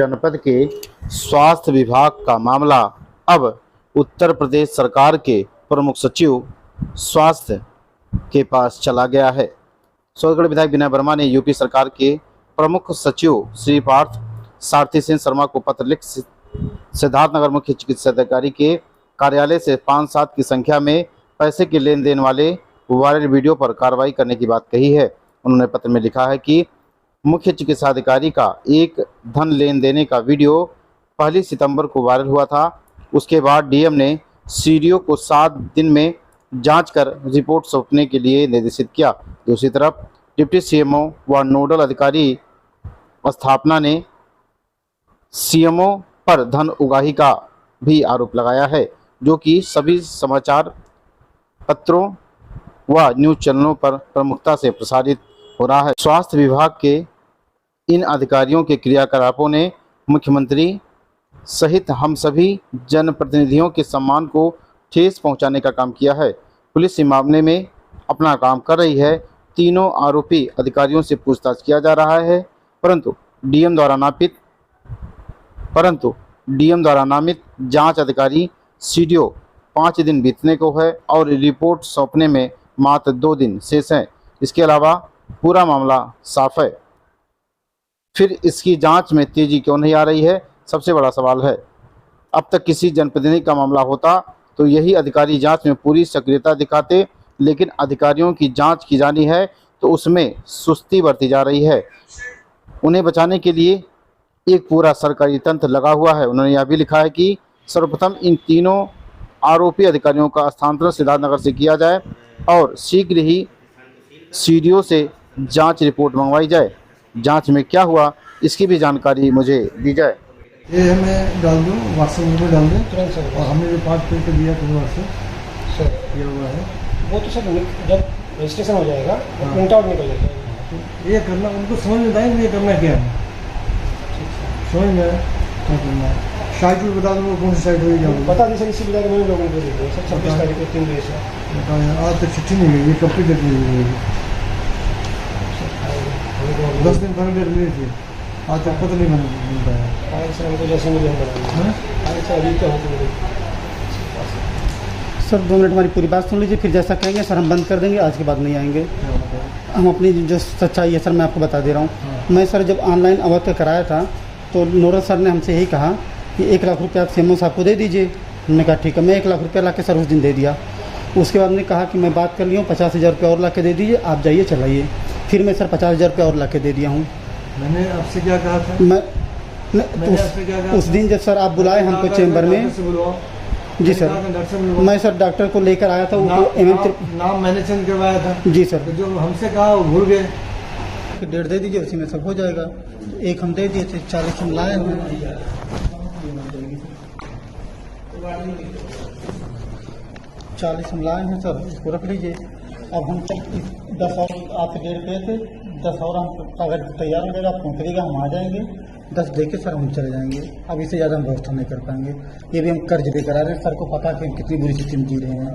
जनपद के स्वास्थ्य विभाग का मामला अब उत्तर प्रदेश सरकार के प्रमुख सचिव स्वास्थ्य के पास चला गया है। सोनगढ़ विधायक विनय वर्मा ने यूपी सरकार के प्रमुख सचिव श्री पार्थ सारथी सिंह शर्मा को पत्र लिख सिद्धार्थनगर मुख्य चिकित्सा अधिकारी के कार्यालय से 5-7 की संख्या में पैसे के लेन देन वाले वायरल वीडियो पर कार्रवाई करने की बात कही है। उन्होंने पत्र में लिखा है कि मुख्य चिकित्सा अधिकारी का एक धन लेन देने का वीडियो 1 सितंबर को वायरल हुआ था। उसके बाद डीएम ने सीडीओ को 7 दिन में जांच कर रिपोर्ट सौंपने के लिए निर्देशित किया। दूसरी तरफ डिप्टी सीएमओ व नोडल अधिकारी स्थापना ने सीएमओ पर धन उगाही का भी आरोप लगाया है, जो कि सभी समाचार पत्रों व न्यूज चैनलों पर प्रमुखता से प्रसारित हो रहा है। स्वास्थ्य विभाग के इन अधिकारियों के क्रियाकलापों ने मुख्यमंत्री सहित हम सभी जनप्रतिनिधियों के सम्मान को ठेस पहुंचाने का काम किया है। पुलिस इस मामले में अपना काम कर रही है। तीनों आरोपी अधिकारियों से पूछताछ किया जा रहा है, परंतु डीएम द्वारा नामित जांच अधिकारी सीडीओ 5 दिन बीतने को है और रिपोर्ट सौंपने में मात्र 2 दिन शेष हैं। इसके अलावा पूरा मामला साफ है, फिर इसकी जांच में तेजी क्यों नहीं आ रही है, सबसे बड़ा सवाल है। अब तक किसी जनप्रतिनिधि का मामला होता तो यही अधिकारी जांच में पूरी सक्रियता दिखाते, लेकिन अधिकारियों की जांच की जानी है तो उसमें सुस्ती बरती जा रही है। उन्हें बचाने के लिए एक पूरा सरकारी तंत्र लगा हुआ है। उन्होंने यह भी लिखा है कि सर्वप्रथम इन तीनों आरोपी अधिकारियों का स्थानांतरण सिद्धार्थनगर से किया जाए और शीघ्र ही सीडीओ से जांच रिपोर्ट मंगवाई जाए। जांच में क्या हुआ इसकी भी जानकारी मुझे दी जाए। ये मैं डाल दूँ व्हाट्सएप में डाल दूँ तुरंत सर। और हमने जो 5 प्रिंट दिया था व्हाट्सएप सर किया हुआ है, वो तो सर जब रजिस्ट्रेशन हो जाएगा प्रिंट आउट निकल जाएगा। तो ये करना उनको समझ में आएंगे, ये करना क्या है समझ में क्या करना है। साइट भी बता दूँ कौन सी साइट हुई क्या बता दी सर, इसी बता के मैंने लोगों को दे दिया सर। 26 तारीख को 3 बजे से बताया। आज तक चिट्ठी नहीं गई, ये कब की डेट मिली? 10 दिन पहले डेट मिली थी, आज तक पता नहीं मिल पाया। आगे सर हमको जैसे मिले हम आगे सर अभी क्या होती है सर 2 मिनट हमारी पूरी बात सुन लीजिए, फिर जैसा कहेंगे सर हम बंद कर देंगे, आज के बाद नहीं आएंगे। हम अपनी जो सच्चाई है सर मैं आपको बता दे रहा हूँ। मैं सर जब ऑनलाइन अवध का कराया था तो नोडल सर ने हमसे यही कहा कि 1 लाख रुपये आप सीएमओ साहब को दे दीजिए। हमने कहा ठीक है। मैं 1 लाख रुपये ला के सर उस दिन दे दिया। उसके बाद ने कहा कि मैं बात कर ली हूँ, 50,000 रुपये और ला के दे दीजिए, आप जाइए चलाइए। फिर मैं सर 50,000 रुपये और ला के दे दिया हूँ। मैंने आपसे क्या कहा था? उस दिन जब सर आप बुलाए हमको चैम्बर में जी सर, मैं सर डॉक्टर को लेकर आया था। नाम मैंने चेंज करवाया था जी सर। तो जो हमसे कहा वो भूल गए। 1.5 दे दीजिए, उसी में सब हो जाएगा। 1 हम दे दिए थे, 40 हम लाए हैं। 40 हम लाए हैं सर, इसको रख लीजिए। अब हम 10 और आपसे 1.5 पे थे, 10 और हम अगर तैयार हो जाएगा आप पहुँच देगा, हम आ जाएंगे। 10 देके सर हम चले जाएंगे। अब इससे ज़्यादा हम व्यवस्था नहीं कर पाएंगे। ये भी हम कर्ज भी करा रहे हैं, सर को पता है कि हम कितनी बुरी स्थिति में जी रहे हैं।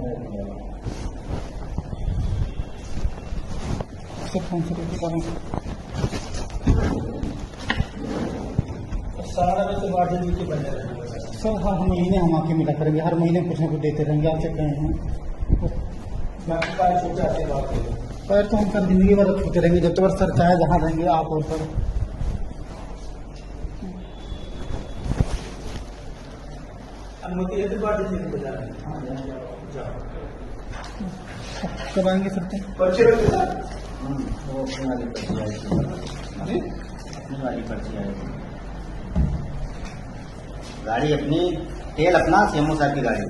सर हर महीने हम आके मिला करेंगे, हर महीने कुछ ना कुछ देते रहेंगे। आपसे कहें हैं पैर तो हम कर जिंदगी भर छूते रहेंगे जब तक सर चाहे जहाँ रहेंगे आप और सर। कब आएंगे सर? गाड़ी अपनी, तेल अपना, सीएमओ साहब की गाड़ी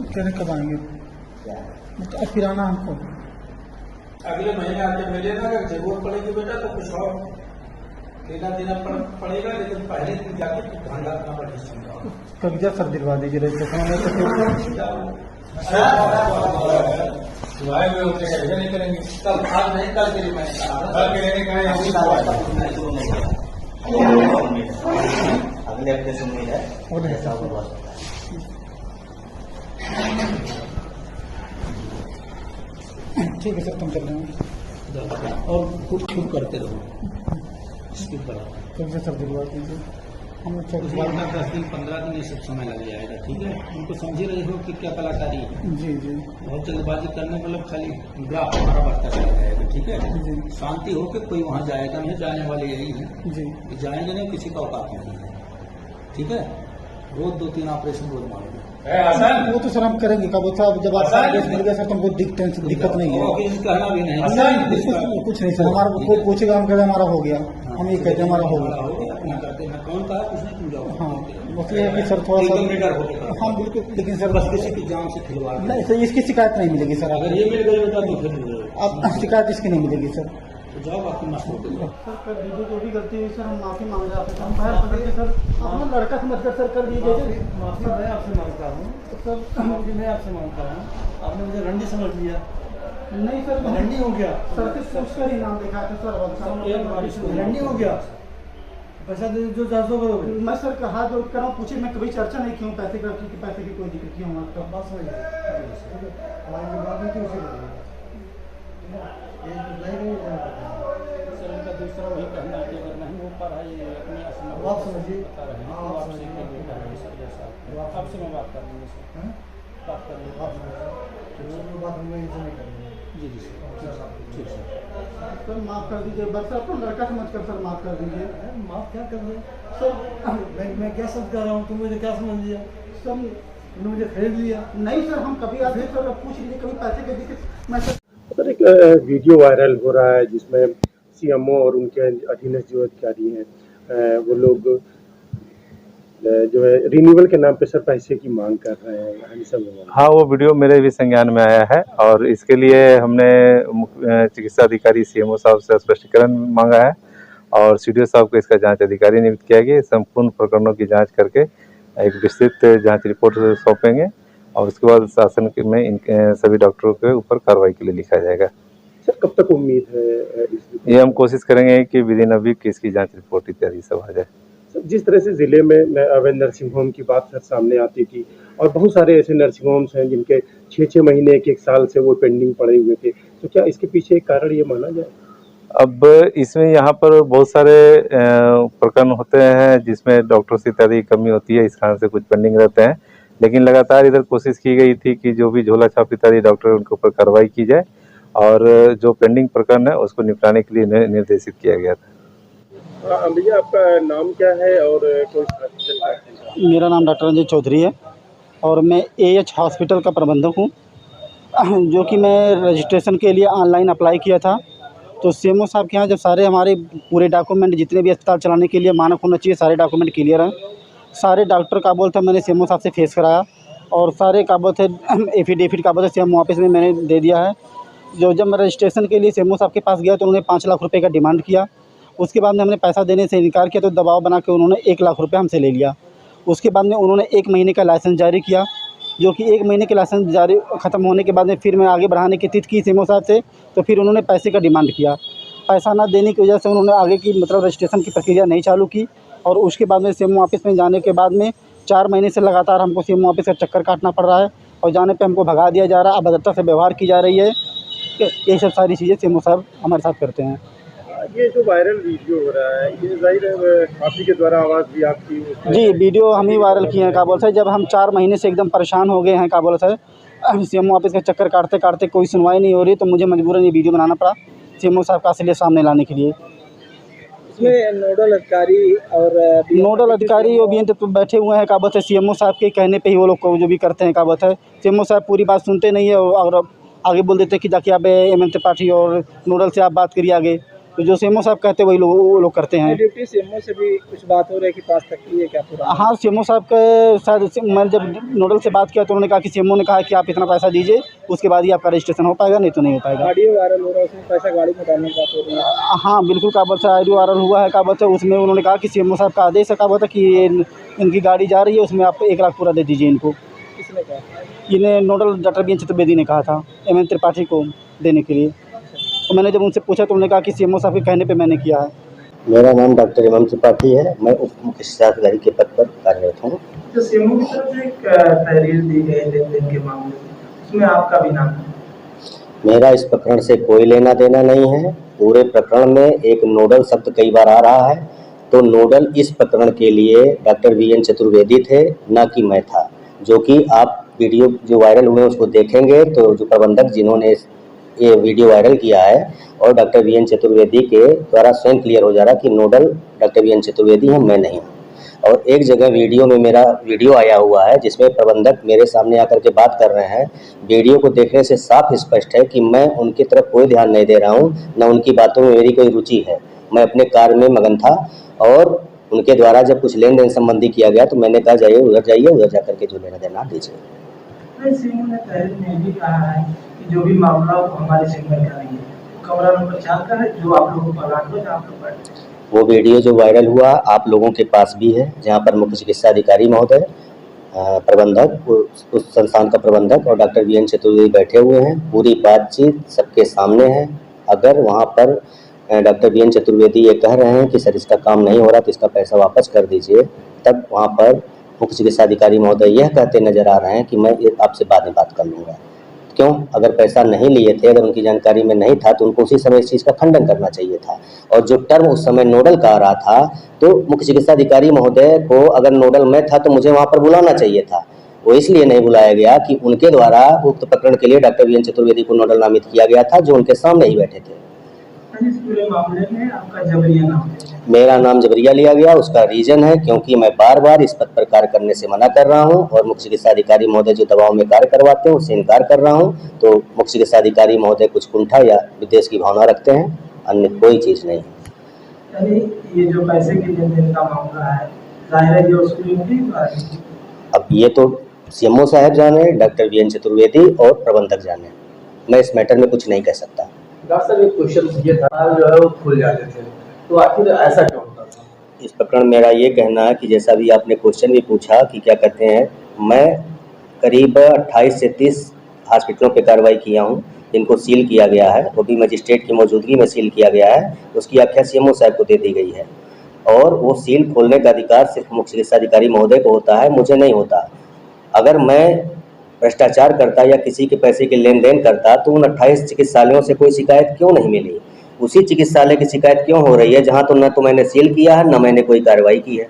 कह रहे कब आएंगे? अब फिर आना हमको अगले महीने आके मिले ना, अगर जरूरत पड़ेगी बेटा तो कुछ और लेना देना पड़ेगा, लेकिन पहले दिन जाके ध्यान रखना पड़ेगा। कब्जा सर दिलवा दीजिए रजिस्ट्रेशन में तो नहीं करेंगे कल, आज नहीं कल के लिए अगले हफ्ते से उम्मीद है। ठीक है सर, तुम चल रहे हैं। और खुद खुद करते रहो इसके ऊपर। कब से सर दिलवा दीजिए, हम उस बार का 10 दिन 15 दिन ये सब समय लग जाएगा, ठीक है। उनको समझ रहे हो कि क्या कलाकारी है। जी जी बहुत जल्दबाजी करने मतलब खाली ग्राफ हमारा बढ़ता चला जाएगा, ठीक है। जी शांति होकर कोई वहाँ जाएगा नहीं, जाने वाले यही है, जी जाएंगे नहीं, किसी का औकात नहीं है, ठीक है। रोज 2-3 ऑपरेशन रोज मारेंगे। वो तो सर हम करेंगे। कब होता जब आपका आदेश मिल गया सर तो हमको दिक्कत नहीं है। और किसी कहना भी नहीं कुछ नहीं सर, हमारा कोई पूछेगा हम कहते हमारा हो गया, हम ये कहते हैं हमारा हो गया। ना करते ना कौन कहा उसने तुम जाओ। हाँ बस ये है कि सर थोड़ा सा एकदम निडर होकर हाँ बिल्कुल, लेकिन सर बस किसी की जान से खिलवाड़ नहीं सर इसकी शिकायत नहीं मिलेगी सर। अगर ये मिल गई बेटा तो फिर आप शिकायत इसकी नहीं मिलेगी सर। तो जाओ बाकी मस्त होते जाओ। सर कर दीजिए, जो भी गलती हुई सर हम माफ़ी मांग रहे हैं आपसे। हम बाहर पकड़ के सर अपना लड़का समझ कर सर कर दीजिए। माफी मैं आपसे मांगता हूँ सर, माफी मैं आपसे मांगता हूँ। आपने मुझे रंडी समझ लिया। नहीं सर, रंडी हो गया सर के सोच कर ही नाम लिखा था सर। रंडी हो गया, पैसा दे जो 400 करोगे। मैं सर का हाथ जोड़ कर पूछिए, मैं कभी चर्चा नहीं की हूँ पैसे का, कि पैसे की कोई दिक्कत नहीं हमारे पास। बस वही हमारी जो बात हुई थी उसे करेंगे। ये नहीं सर इनका दूसरा वही कहना है कि अगर नहीं हो पा रहा है ये अपनी असमर्थ आप समझिए। बता रहे हैं, हाँ, तो आप आपसे समझिए। कह देता है सर जैसा आपसे मैं बात कर लूँगा सर, हैं? बात कर लूँगा। आप समझिए, वो बात हम लोग इनसे नहीं करेंगे। जी जी सर, ठीक सर। सर माफ़ कर दीजिए, बस अपना लड़का समझ कर सर माफ़ कर दीजिए। माफ क्या कर रहे सर मैं क्या समझ कर रहा हूँ, तुम मुझे क्या समझ लिया, सर तुमने मुझे खरीद लिया। नहीं सर, हम कभी आते सर पूछ लीजिए कभी पैसे की दिक्कत। मैं सर सर एक वीडियो वायरल हो रहा है जिसमें सीएमओ और उनके अधीनस्थ जो अधिकारी हैं वो लोग जो है रिन्यूअल के नाम पे सर पैसे की मांग कर रहे हैं। हाँ, वो वीडियो मेरे भी संज्ञान में आया है और इसके लिए हमने चिकित्सा अधिकारी सीएमओ साहब से स्पष्टीकरण मांगा है और सीडीओ साहब को इसका जांच अधिकारी नियुक्त किया गया। संपूर्ण प्रकरणों की जांच करके एक विस्तृत जांच रिपोर्ट सौंपेंगे और उसके बाद शासन में इन सभी डॉक्टरों के ऊपर कार्रवाई के लिए लिखा जाएगा। सर कब तक उम्मीद है ये हम कोशिश करेंगे कि विद इन अ वीक इसकी जांच रिपोर्ट इत्यादि सब आ जाए। सर जिस तरह से जिले में अवैध नर्सिंग होम की बात सर सामने आती थी और बहुत सारे ऐसे नर्सिंग होम्स हैं जिनके 6-6 महीने 1-1 साल से वो पेंडिंग पड़े हुए थे, तो क्या इसके पीछे एक कारण ये माना जाए? अब इसमें यहाँ पर बहुत सारे प्रकरण होते हैं जिसमें डॉक्टर्स इत्यादि की कमी होती है, इस कारण से कुछ पेंडिंग रहते हैं, लेकिन लगातार इधर कोशिश की गई थी कि जो भी झोला छाप इत्यादि डॉक्टर उनके ऊपर कार्रवाई की जाए और जो पेंडिंग प्रकरण है उसको निपटाने के लिए निर्देशित किया गया था। भैया आपका नाम क्या है और कौन सा हॉस्पिटल का? मेरा नाम डॉक्टर रंजित चौधरी है और मैं AH हॉस्पिटल का प्रबंधक हूँ, जो कि मैं रजिस्ट्रेशन के लिए ऑनलाइन अप्लाई किया था। तो सीएमओ साहब के यहाँ जब सारे हमारे पूरे डॉक्यूमेंट जितने भी अस्पताल चलाने के लिए मानक होना चाहिए सारे डॉक्यूमेंट क्लियर हैं, सारे डॉक्टर का बोल था मैंने सीएमओ साहब से फेस कराया और सारे का बोल थे एफिडेविट का बोल सीएमओ ऑफिस में मैंने दे दिया है। जो जब मैं रजिस्ट्रेशन के लिए सीएमओ साहब के पास गया तो उन्होंने 5 लाख रुपये का डिमांड किया। उसके बाद में हमने पैसा देने से इनकार किया तो दबाव बना के उन्होंने 1 लाख रुपये हमसे ले लिया। उसके बाद में उन्होंने 1 महीने का लाइसेंस जारी किया, जो कि 1 महीने के लाइसेंस जारी ख़त्म होने के बाद में फिर मैं आगे बढ़ाने की तिथि की सीएमओ साहब से, तो फिर उन्होंने पैसे का डिमांड किया। पैसा ना देने की वजह से उन्होंने आगे की मतलब रजिस्ट्रेशन की प्रक्रिया नहीं चालू की और उसके बाद में सीएमओ ऑफिस में जाने के बाद में 4 महीने से लगातार हमको सीएमओ ऑफिस का चक्कर काटना पड़ रहा है और जाने पे हमको भगा दिया जा रहा है, अभद्रता से व्यवहार की जा रही है। ये सब सारी चीज़ें सीएमओ साहब हमारे साथ करते हैं। ये जो वायरल वीडियो हो रहा है ये जाहिर है आप ही के द्वारा आवाज़ भी आपकी जी, वीडियो हम ही वायरल किए हैं। का बोलते हैं जब हम 4 महीने से एकदम परेशान हो गए हैं, का बोलते हैं सीएमओ ऑफिस का चक्कर काटते काटते कोई सुनवाई नहीं हो रही, तो मुझे मजबूरन ये वीडियो बनाना पड़ा सीएमओ साहब का असलियत सामने लाने के लिए। इसमें नोडल अधिकारी और नोडल अधिकारी और तो बैठे हुए हैं, का बोलते हैं सीएमओ साहब के कहने पे ही वो लोग को जो भी करते हैं, का बोलते हैं सीएमओ साहब पूरी बात सुनते नहीं है और आगे बोल देते हैं कि जाके आप एमएन त्रिपाठी और नोडल से आप बात करिए आगे, तो जो सीएमओ साहब कहते हैं वही वो लोग करते हैं। डिप्टी सीएमओ से भी कुछ बात हो रही है कि पास तक की है क्या पूरा? हाँ, सीएमओ साहब के शायद मैंने जब नोडल से बात किया तो उन्होंने कहा कि सीएमओ ने कहा कि आप इतना पैसा दीजिए उसके बाद ही आपका रजिस्ट्रेशन हो पाएगा, नहीं तो नहीं हो पाएगा। ऑडियो वायरल हो रहा है, उसमें पैसा गाड़ी में डालने की बात हो रही है। हाँ बिल्कुल, का बोलता है ऑडियो वायरल हुआ है, का बोलता है उसमें उन्होंने कहा कि सीएमओ साहब का आदेश है, का बोलता है कि इनकी गाड़ी जा रही है उसमें आप 1 लाख पूरा दे दीजिए इनको। किसने कहा? इन्हें नोडल डॉक्टर बीएन चतुर्वेदी ने कहा था एमएन त्रिपाठी को देने के लिए। तो मैंने जब उनसे पूछा तो उन्होंने कहा कि सीएमओ साहब के कहने पे मैंने किया है। मेरा नाम डॉक्टर एमएन त्रिपाठी है, मैं उप मुख्य शिक्षा अधिकारी के पद पर कार्यरत हूँ। तो सीएमओ की तरफ से एक तहरीर दी गई लेन देन के मामले में, उसमें आपका भी नाम है। मेरा इस प्रकरण से कोई लेना देना नहीं है। पूरे प्रकरण में एक नोडल शब्द कई बार आ रहा है, तो नोडल इस प्रकरण के लिए डॉक्टर वीएन चतुर्वेदी थे, ना कि मैं था। जो कि आप वीडियो जो वायरल हुए उसको देखेंगे तो जो प्रबंधक जिन्होंने ये वीडियो वायरल किया है और डॉक्टर वीएन चतुर्वेदी के द्वारा स्वयं क्लियर हो जा रहा है कि नोडल डॉक्टर वीएन चतुर्वेदी हैं, मैं नहीं हूँ। और एक जगह वीडियो में मेरा वीडियो आया हुआ है जिसमें प्रबंधक मेरे सामने आकर के बात कर रहे हैं। वीडियो को देखने से साफ स्पष्ट है कि मैं उनकी तरफ कोई ध्यान नहीं दे रहा हूँ, न उनकी बातों में मेरी कोई रुचि है। मैं अपने कार्य में मगन था और उनके द्वारा जब कुछ लेन देन संबंधी किया गया तो मैंने कहा जाइए, उधर जा करके जो लेना देना दीजिए। सीएम ने पहले में भी कहा है कि जो भी मामला हो हमारे सिग्नल का नहीं है, कमरा नंबर 4 का है जो आप लोगों को प्लाट हो जहाँ पर बैठे। वो वीडियो जो वायरल हुआ आप लोगों के पास भी है, जहाँ पर मुख्य चिकित्सा अधिकारी महोदय, प्रबंधक, उस संस्थान का प्रबंधक और डॉक्टर वीएन चतुर्वेदी बैठे हुए हैं। पूरी बातचीत सबके सामने है। अगर वहाँ पर डॉक्टर वीएन चतुर्वेदी ये कह रहे हैं कि सर इसका काम नहीं हो रहा तो इसका पैसा वापस कर दीजिए, तब वहाँ पर मुख्य चिकित्सा अधिकारी महोदय यह कहते नजर आ रहे हैं कि मैं आपसे बाद में बात कर लूँगा। क्यों? अगर पैसा नहीं लिए थे, अगर उनकी जानकारी में नहीं था तो उनको उसी समय इस चीज़ का खंडन करना चाहिए था। और जो टर्म उस समय नोडल का आ रहा था तो मुख्य चिकित्सा अधिकारी महोदय को अगर नोडल में था तो मुझे वहाँ पर बुलाना चाहिए था। वो इसलिए नहीं बुलाया गया कि उनके द्वारा उक्त प्रकरण के लिए डॉक्टर वीएन चतुर्वेदी को नोडल नामित किया गया था, जो उनके सामने ही बैठे थे। इस पूरे मामले में आपका जबरिया नाम है? मेरा नाम जबरिया लिया गया। उसका रीजन है क्योंकि मैं बार बार इस पद पर कार्य करने से मना कर रहा हूं और मुख्य चिकित्सा अधिकारी महोदय जो दबाव में कार्य करवाते हैं उससे इनकार कर रहा हूं। तो मुख्य चिकित्सा अधिकारी महोदय कुछ कुंठा या विद्वेष की भावना रखते हैं, अन्य कोई चीज़ नहीं। यानी ये जो पैसे के लेन देन का मामला है, जाहिर है ये उसको अब ये तो सीएमओ साहब जाने, डॉक्टर वीएन चतुर्वेदी और प्रबंधक जाने। मैं इस मैटर में कुछ नहीं कह सकता। डॉक्टर साहब एक क्वेश्चन ये था जो है वो खुल जाते थे, तो आखिर ऐसा क्यों होता था? इस प्रकरण मेरा ये कहना है कि जैसा भी आपने क्वेश्चन भी पूछा कि क्या कहते हैं, मैं करीब 28 से 30 हॉस्पिटलों पे कार्रवाई किया हूँ जिनको सील किया गया है, वो भी मजिस्ट्रेट की मौजूदगी में सील किया गया है। उसकी आख्या सीएमओ साहब को दे दी गई है और वो सील खोलने का अधिकार सिर्फ मुख्य चिकित्सा अधिकारी महोदय को होता है, मुझे नहीं होता। अगर मैं भ्रष्टाचार करता या किसी के पैसे के लेन देन करता तो उन 28 चिकित्सालयों से कोई शिकायत क्यों नहीं मिली? उसी चिकित्सालय की शिकायत क्यों हो रही है जहां तो न तो मैंने सील किया है न मैंने कोई कार्रवाई की है?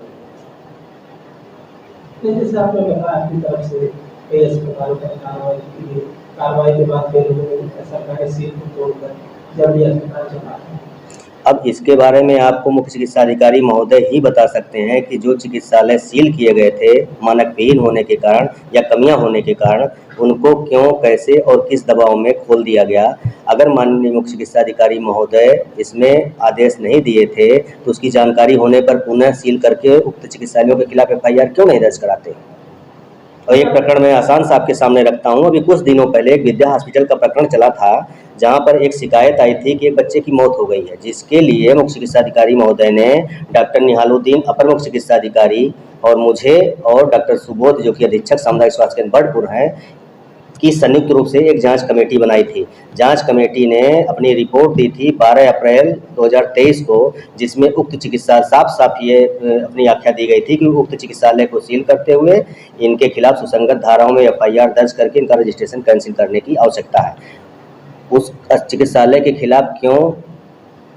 जैसे आपने बताया आपकी तरफ से कई अस्पतालों पर कार्रवाई की गई, कार्रवाई के बाद कई लोगों ने सरकारी सील को तोड़कर जब ये अस्पताल चला। अब इसके बारे में आपको मुख्य चिकित्सा अधिकारी महोदय ही बता सकते हैं कि जो चिकित्सालय सील किए गए थे मानक विहीन होने के कारण या कमियां होने के कारण, उनको क्यों, कैसे और किस दबाव में खोल दिया गया। अगर माननीय मुख्य चिकित्सा अधिकारी महोदय इसमें आदेश नहीं दिए थे तो उसकी जानकारी होने पर पुनः सील करके उक्त चिकित्सालयों के खिलाफ FIR क्यों नहीं दर्ज कराते। और एक प्रकरण मैं आसान से आपके सामने रखता हूँ। अभी कुछ दिनों पहले एक विद्या हॉस्पिटल का प्रकरण चला था जहाँ पर एक शिकायत आई थी कि एक बच्चे की मौत हो गई है, जिसके लिए मुख्य चिकित्सा अधिकारी महोदय ने डॉक्टर निहालुद्दीन अपर मुख्य चिकित्सा अधिकारी और मुझे और डॉक्टर सुबोध जो कि अधीक्षक सामुदायिक स्वास्थ्य केंद्र बर्डपुर हैं की संयुक्त रूप से एक जांच कमेटी बनाई थी। जांच कमेटी ने अपनी रिपोर्ट दी थी 12 अप्रैल 2023 को, जिसमें उक्त चिकित्सा साफ ये अपनी आख्या दी गई थी कि उक्त चिकित्सालय को सील करते हुए इनके खिलाफ सुसंगत धाराओं में FIR दर्ज करके इनका रजिस्ट्रेशन कैंसिल करने की आवश्यकता है। उस चिकित्सालय के खिलाफ क्यों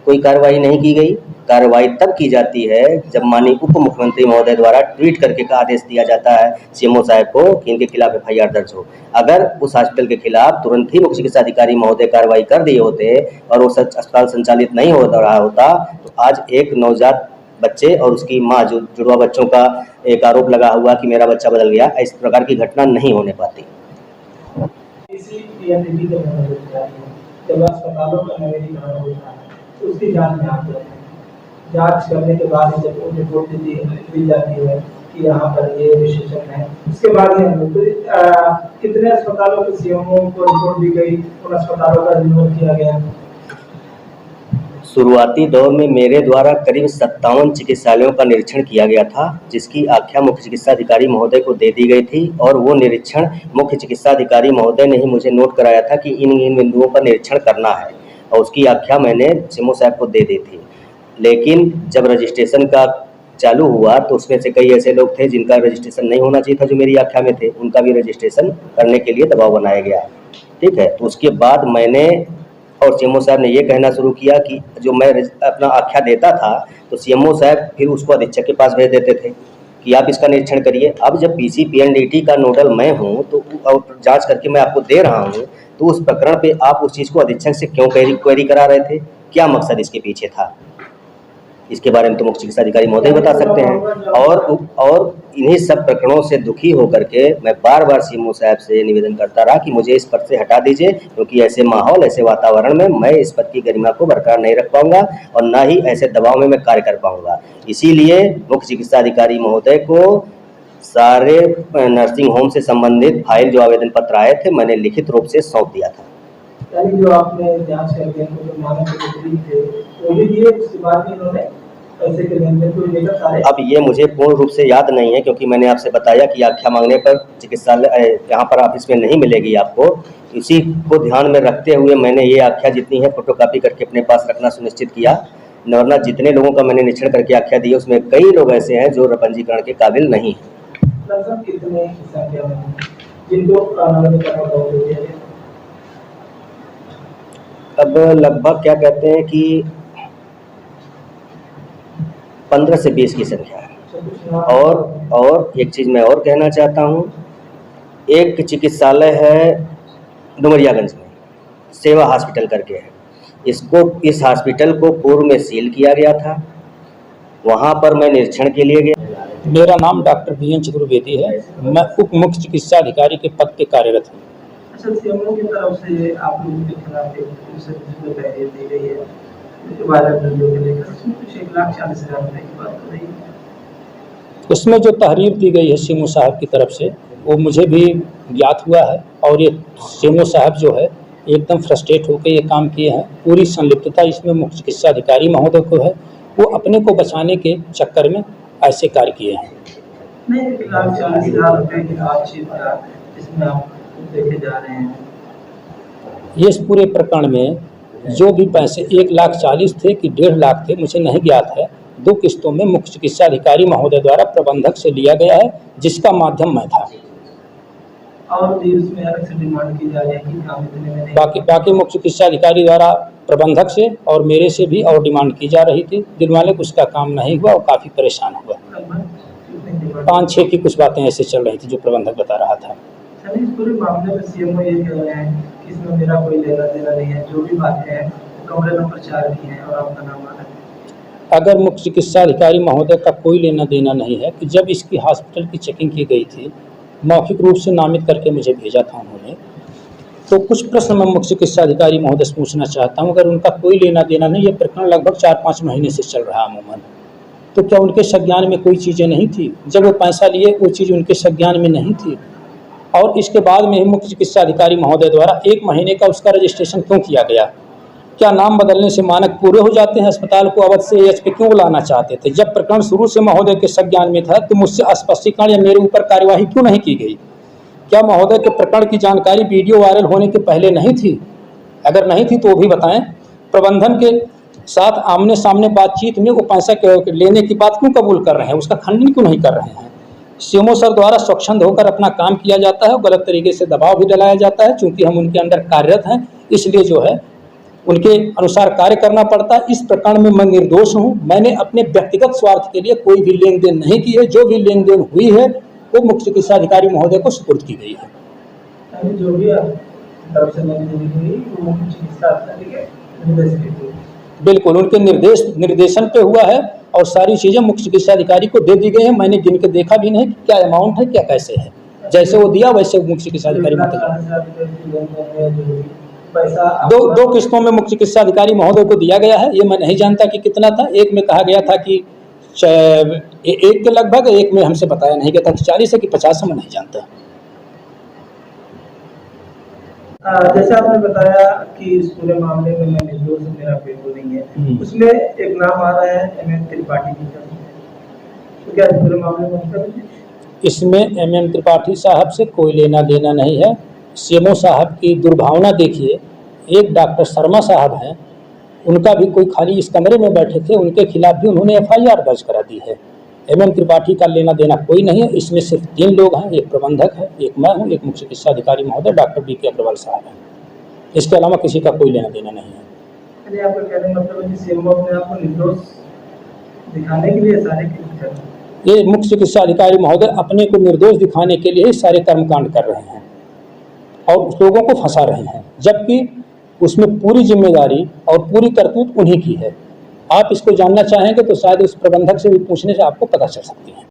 कोई कार्रवाई नहीं की गई? कार्रवाई तब की जाती है जब माननीय उप मुख्यमंत्री महोदय द्वारा ट्वीट करके का आदेश दिया जाता है सीएमओ साहब को कि इनके खिलाफ FIR दर्ज हो। अगर उस हॉस्पिटल के खिलाफ तुरंत ही मुख्य चिकित्सा अधिकारी महोदय कार्रवाई कर दिए होते और वो अस्पताल संचालित नहीं हो रहा होता तो आज एक नवजात बच्चे और उसकी माँ जो जुड़वा बच्चों का एक आरोप लगा हुआ कि मेरा बच्चा बदल गया, इस प्रकार की घटना नहीं होने पाती। जब अस्पतालों का नवीनीकरण होता है तो उसकी जांच में आते हैं, जांच करने के बाद जब रिपोर्ट दी जाती है कि यहाँ पर ये विशेषण है, उसके बाद ही हम तो कितने अस्पतालों के सीएमओ को रिपोर्ट दी गई, उन अस्पतालों का रिपोर्ट किया गया। शुरुआती दौर में मेरे द्वारा करीब 57 चिकित्सालयों का निरीक्षण किया गया था, जिसकी आख्या मुख्य चिकित्सा अधिकारी महोदय को दे दी गई थी और वो निरीक्षण मुख्य चिकित्सा अधिकारी महोदय ने ही मुझे नोट कराया था कि इन बिंदुओं पर निरीक्षण करना है और उसकी आख्या मैंने सीएमओ साहब को दे दी थी। लेकिन जब रजिस्ट्रेशन का चालू हुआ तो उसमें से कई ऐसे लोग थे जिनका रजिस्ट्रेशन नहीं होना चाहिए था, जो मेरी आख्या में थे, उनका भी रजिस्ट्रेशन करने के लिए दबाव बनाया गया। ठीक है, तो उसके बाद मैंने और सीएमओ साहब ने ये कहना शुरू किया कि जो मैं अपना आख्या देता था तो सीएमओ साहब फिर उसको अधीक्षक के पास भेज देते थे कि आप इसका निरीक्षण करिए। अब जब पीसीपीएनडीटी का नोडल मैं हूँ तो और जांच करके मैं आपको दे रहा हूँ, तो उस प्रकरण पे आप उस चीज़ को अधीक्षक से क्यों क्वेरी करा रहे थे, क्या मकसद इसके पीछे था, इसके बारे में तो मुख्य चिकित्सा अधिकारी महोदय बता सकते हैं। और इन्हीं सब प्रकरणों से दुखी होकर के मैं बार बार सीएमओ साहब से निवेदन करता रहा कि मुझे इस पद से हटा दीजिए, क्योंकि ऐसे माहौल, ऐसे वातावरण में मैं इस पद की गरिमा को बरकरार नहीं रख पाऊंगा और ना ही ऐसे दबाव में मैं कार्य कर पाऊंगा। इसीलिए मुख्य चिकित्सा अधिकारी महोदय को सारे नर्सिंग होम से संबंधित फाइल जो आवेदन पत्र आए थे मैंने लिखित रूप से सौंप दिया था। यानी जो आपने जांच करके जो मानक थे वो भी दिए, उसके बाद भी इन्होंने पैसे के लेन देन को लेकर सारे। अब ये मुझे पूर्ण रूप से याद नहीं है, क्योंकि मैंने आपसे बताया कि आख्या मांगने पर चिकित्सालय यहाँ पर ऑफिस में नहीं मिलेगी आपको। इसी को ध्यान में रखते हुए मैंने ये आख्या जितनी है फोटोकॉपी करके अपने पास रखना सुनिश्चित किया, वरना जितने लोगों का मैंने निरीक्षण करके आख्या दी उसमें कई लोग ऐसे हैं जो पंजीकरण के काबिल नहीं है। लगभग कितने संख्या में जिनको अब लगभग क्या कहते हैं कि 15 से 20 की संख्या है। और एक चीज़ मैं और कहना चाहता हूँ, एक चिकित्सालय है डुमरियागंज में, सेवा हॉस्पिटल करके है, इस हॉस्पिटल को पूर्व में सील किया गया था, वहाँ पर मैं निरीक्षण के लिए गया। मेरा नाम डॉक्टर बीएन चतुर्वेदी है, मैं उप मुख्य चिकित्सा अधिकारी के पद पे कार्यरत हूँ। अच्छा, सीएमओ की तरफ से आप लोगों के खिलाफ एक तहरीर दी गई है वायरल वीडियो को लेकर, उसमें कुछ 1,40,000 रुपये की बात हो रही है। उसमें जो तहरीर दी गई है सीएमओ साहब की तरफ से वो मुझे भी ज्ञात हुआ है, और ये सीएमओ साहब जो है एकदम फ्रस्ट्रेट होकर ये काम किए हैं। पूरी संलिप्तता इसमें मुख्य चिकित्सा अधिकारी महोदय को है, वो अपने को बचाने के चक्कर में ऐसे कार्य किए हैं। नहीं, 1,40,000 रुपये की बातचीत का इसमें आप देखे जा रहे हैं। ये इस पूरे प्रकरण में जो भी पैसे 1,40,000 थे कि 1.5 लाख थे मुझे नहीं ज्ञात है। 2 किस्तों में मुख्य चिकित्सा अधिकारी महोदय द्वारा प्रबंधक से लिया गया है, जिसका माध्यम मैं था। और भी उसमें अलग से डिमांड की जा रही है कि काम इतने में नहीं। बाकी मुख्य चिकित्सा अधिकारी द्वारा प्रबंधक से और मेरे से भी और डिमांड की जा रही थी। दिलवाले को उसका काम नहीं हुआ और काफ़ी परेशान हुआ। 5-6 की कुछ बातें ऐसे चल रही थी जो प्रबंधक बता रहा था। इस पूरे मामले में सीएमओ ये कह रहे हैं कि इसमें मेरा कोई लेना देना नहीं है, जो भी बातें हैं कमरे नंबर 4 की हैं और आपका नाम आ रहा है। अगर मुख्य चिकित्सा अधिकारी महोदय का कोई लेना देना नहीं है कि जब इसकी हॉस्पिटल की चेकिंग की गई थी, मौखिक रूप से नामित करके मुझे भेजा था उन्होंने, तो कुछ प्रश्न मैं मुख्य चिकित्सा अधिकारी महोदय से पूछना चाहता हूँ। अगर उनका कोई लेना देना नहीं, ये प्रकरण लगभग 4-5 महीने से चल रहा अमूमन, तो क्या उनके संज्ञान में कोई चीज़ें नहीं थी? जब वो पैसा लिए वो चीज़ उनके संज्ञान में नहीं थी, और इसके बाद में मुख्य चिकित्सा अधिकारी महोदय द्वारा 1 महीने का उसका रजिस्ट्रेशन क्यों किया गया? क्या नाम बदलने से मानक पूरे हो जाते हैं? अस्पताल को अवध से एएच पे क्यों बुलाना चाहते थे? जब प्रकरण शुरू से महोदय के संज्ञान में था तो मुझसे स्पष्टीकरण या मेरे ऊपर कार्यवाही क्यों नहीं की गई? क्या महोदय के प्रकरण की जानकारी वीडियो वायरल होने के पहले नहीं थी? अगर नहीं थी तो वो भी बताएं। प्रबंधन के साथ आमने सामने बातचीत में वो पैसा लेने की बात क्यों कबूल कर रहे हैं? उसका खंडन क्यों नहीं कर रहे हैं? सीएमओ सर द्वारा स्वच्छंद होकर अपना काम किया जाता है और गलत तरीके से दबाव भी डालाया जाता है। चूंकि हम उनके अंडर कार्यरत हैं, इसलिए जो है उनके अनुसार कार्य करना पड़ता है। इस प्रकरण में मैं निर्दोष हूं। मैंने अपने व्यक्तिगत स्वार्थ के लिए कोई भी लेन देन नहीं की है। जो भी लेन देन हुई है वो मुख्य चिकित्सा अधिकारी महोदय को सुपुर्द की गई है। जो भी तरफ से लेन देन हुई वो मुख्य चिकित्सा अधिकारी के निर्देश पे हुई। बिल्कुल, उनके निर्देशन पे हुआ है और सारी चीज़ें मुख्य चिकित्सा अधिकारी को दे दी गई है। मैंने गिन के देखा भी नहीं क्या अमाउंट है, क्या कैसे है। जैसे वो दिया वैसे मुख्य चिकित्सा अधिकारी दो किस्तों में मुख्य चिकित्सा अधिकारी महोदय को दिया गया है। ये मैं नहीं जानता कि कितना था। एक में कहा गया था कि 1 के लगभग, एक में हमसे बताया नहीं गया था कि 40 है कि 50 है, मैं नहीं जानता। जैसे आपने बताया कि इस पूरे मामले में मैं निर्दोष हूं, मेरा बिल्कुल नहीं है, उसमें एक नाम आ रहा है एमएम त्रिपाठी जी का, तो क्या इस पूरे मामले में इसमें एमएम त्रिपाठी साहब से कोई लेना देना नहीं है। सीएमओ साहब की दुर्भावना देखिए। एक डॉक्टर शर्मा साहब हैं, उनका भी कोई खाली इस कमरे में बैठे थे, उनके खिलाफ भी उन्होंने एफआईआर दर्ज करा दी है। एवं त्रिपाठी का लेना देना कोई नहीं है। इसमें सिर्फ 3 लोग हैं, एक प्रबंधक है, एक मैं हूँ, एक मुख्य चिकित्सा अधिकारी महोदय डॉक्टर बी के अग्रवाल साहब हैं। इसके अलावा किसी का कोई लेना देना नहीं है। यानी आपका कहने का मतलब है कि सीएमओ अपने आप को निर्दोष दिखाने के लिए सारे काम कर रहे हैं। ये मुख्य चिकित्सा अधिकारी महोदय अपने को निर्दोष दिखाने के लिए सारे कर्मकांड कर रहे हैं और लोगों को फंसा रहे हैं, जबकि उसमें पूरी जिम्मेदारी और पूरी करतूत उन्हीं की है। आप इसको जानना चाहेंगे तो शायद उस प्रबंधक से भी पूछने से आपको पता चल सकती है।